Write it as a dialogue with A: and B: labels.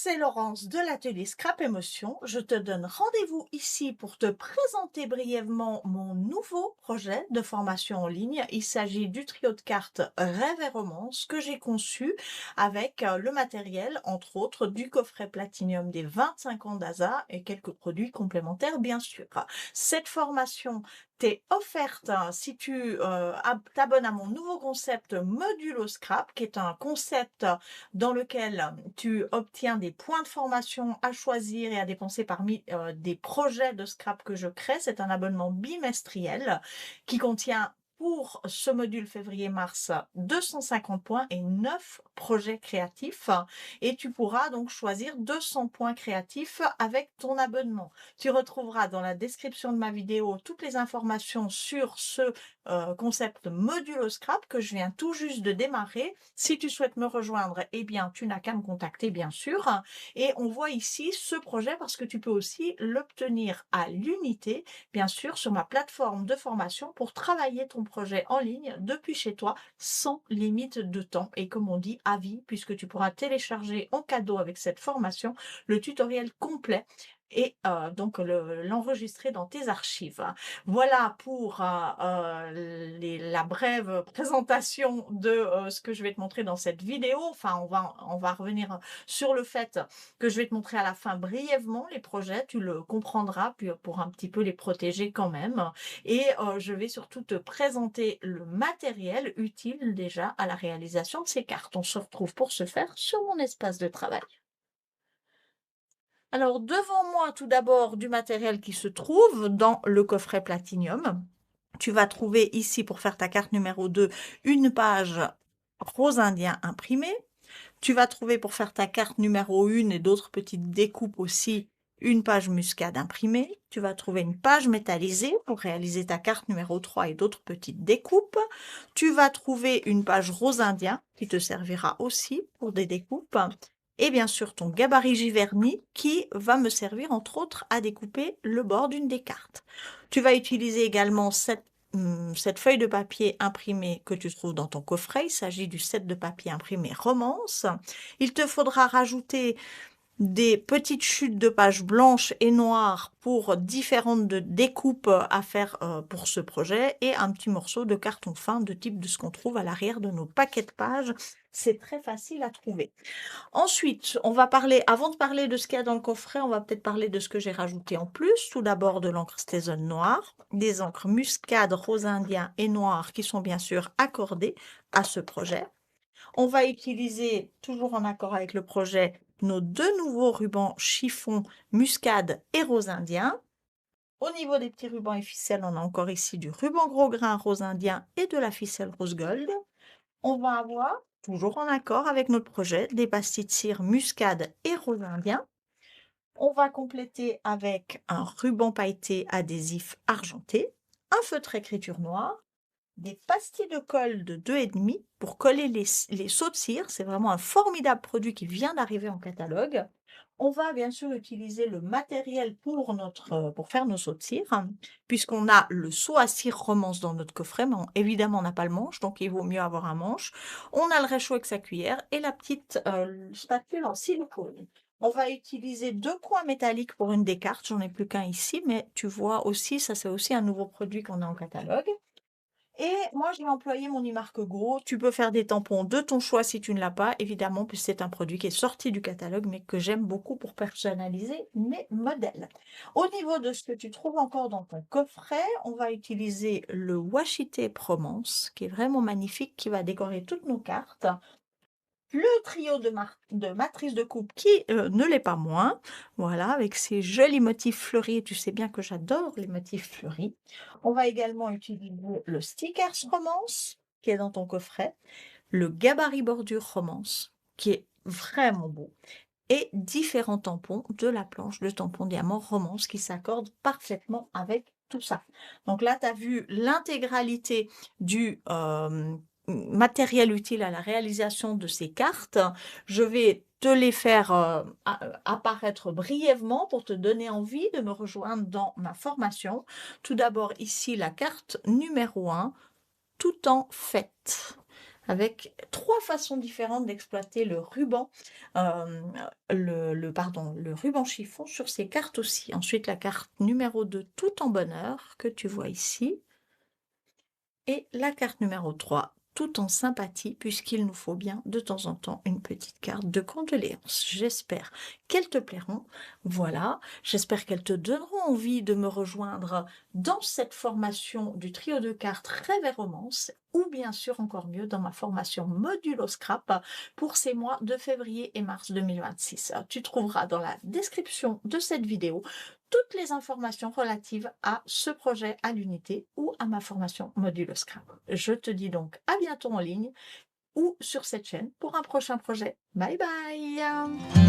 A: c'est Laurence de l'atelier Scrap Émotion. Je te donne rendez-vous ici pour te présenter brièvement mon nouveau projet de formation en ligne. Il s'agit du trio de cartes Rêve et Romance que j'ai conçu avec le matériel, entre autres, du coffret Platinium des 25 ans d'ASA et quelques produits complémentaires, bien sûr. Cette formation t'est offerte si tu t'abonnes à mon nouveau concept Modulo Scrap, qui est un concept dans lequel tu obtiens des points de formation à choisir et à dépenser parmi des projets de scrap que je crée. C'est un abonnement bimestriel qui contient pour ce module février-mars 250 points et 9 projets créatifs et tu pourras donc choisir 200 points créatifs avec ton abonnement. Tu retrouveras dans la description de ma vidéo toutes les informations sur ce concept Modulo Scrap que je viens tout juste de démarrer. Si tu souhaites me rejoindre, eh bien, tu n'as qu'à me contacter, bien sûr. Et on voit ici ce projet parce que tu peux aussi l'obtenir à l'unité, bien sûr, sur ma plateforme de formation pour travailler ton projet en ligne depuis chez toi sans limite de temps et comme on dit, à vie, puisque tu pourras télécharger en cadeau avec cette formation le tutoriel complet et donc l'enregistrer dans tes archives. Voilà pour la brève présentation de ce que je vais te montrer dans cette vidéo. Enfin, on va revenir sur le fait que je vais te montrer à la fin brièvement les projets. Tu le comprendras puis pour un petit peu les protéger quand même. Et je vais surtout te présenter le matériel utile déjà à la réalisation de ces cartes. On se retrouve pour ce faire sur mon espace de travail. Alors, devant moi, tout d'abord, du matériel qui se trouve dans le coffret Platinium. Tu vas trouver ici, pour faire ta carte numéro 2, une page rose indien imprimée. Tu vas trouver, pour faire ta carte numéro 1 et d'autres petites découpes aussi, une page muscade imprimée. Tu vas trouver une page métallisée pour réaliser ta carte numéro 3 et d'autres petites découpes. Tu vas trouver une page rose indien qui te servira aussi pour des découpes. Et bien sûr ton gabarit Giverny qui va me servir entre autres à découper le bord d'une des cartes. Tu vas utiliser également cette feuille de papier imprimée que tu trouves dans ton coffret. Il s'agit du set de papier imprimé Romance. Il te faudra rajouter des petites chutes de pages blanches et noires pour différentes découpes à faire pour ce projet et un petit morceau de carton fin de type de ce qu'on trouve à l'arrière de nos paquets de pages. C'est très facile à trouver. Ensuite, on va parler, avant de parler de ce qu'il y a dans le coffret, on va peut-être parler de ce que j'ai rajouté en plus. Tout d'abord de l'encre Stézone noire, des encres muscade, rose indien et noir qui sont bien sûr accordées à ce projet. On va utiliser, toujours en accord avec le projet, nos deux nouveaux rubans chiffon muscade et rose indien. Au niveau des petits rubans et ficelles, on a encore ici du ruban gros grain rose indien et de la ficelle rose gold. On va avoir, toujours en accord avec notre projet, des pastilles de cire muscade et rose indien. On va compléter avec un ruban pailleté adhésif argenté, un feutre écriture noire, des pastilles de colle de 2,5 pour coller les sauts de cire. C'est vraiment un formidable produit qui vient d'arriver en catalogue. On va bien sûr utiliser le matériel pour faire nos sauts de cire, puisqu'on a le seau à cire Romance dans notre coffret, mais évidemment on n'a pas le manche, donc il vaut mieux avoir un manche. On a le réchaud avec sa cuillère et la petite spatule en silicone. On va utiliser 2 coins métalliques pour une des cartes, j'en ai plus qu'un ici, mais tu vois aussi, ça c'est aussi un nouveau produit qu'on a en catalogue. Et moi, j'ai employé mon Imarque Gros. Tu peux faire des tampons de ton choix si tu ne l'as pas, évidemment, puisque c'est un produit qui est sorti du catalogue, mais que j'aime beaucoup pour personnaliser mes modèles. Au niveau de ce que tu trouves encore dans ton coffret, on va utiliser le washi tape Romance, qui est vraiment magnifique, qui va décorer toutes nos cartes. Le trio de matrice de coupe qui ne l'est pas moins, voilà, avec ces jolis motifs fleuris. Tu sais bien que j'adore les motifs fleuris. On va également utiliser le stickers Romance qui est dans ton coffret, le gabarit bordure Romance qui est vraiment beau et différents tampons de la planche de tampon diamant Romance qui s'accordent parfaitement avec tout ça. Donc là, tu as vu l'intégralité du matériel utile à la réalisation de ces cartes. Je vais te les faire apparaître brièvement pour te donner envie de me rejoindre dans ma formation. Tout d'abord ici la carte numéro 1, tout en fête. avec 3 façons différentes d'exploiter le ruban, le ruban chiffon sur ces cartes aussi. Ensuite, la carte numéro 2 tout en bonheur que tu vois ici et la carte numéro 3 tout en sympathie puisqu'il nous faut bien de temps en temps une petite carte de condoléances. J'espère qu'elles te plairont. Voilà, j'espère qu'elles te donneront envie de me rejoindre dans cette formation du trio de cartes Rêve et Romance ou bien sûr encore mieux dans ma formation Modulo Scrap pour ces mois de février et mars 2026. Tu trouveras dans la description de cette vidéo toutes les informations relatives à ce projet à l'unité ou à ma formation Modulo Scrap. Je te dis donc à bientôt en ligne ou sur cette chaîne pour un prochain projet. Bye bye!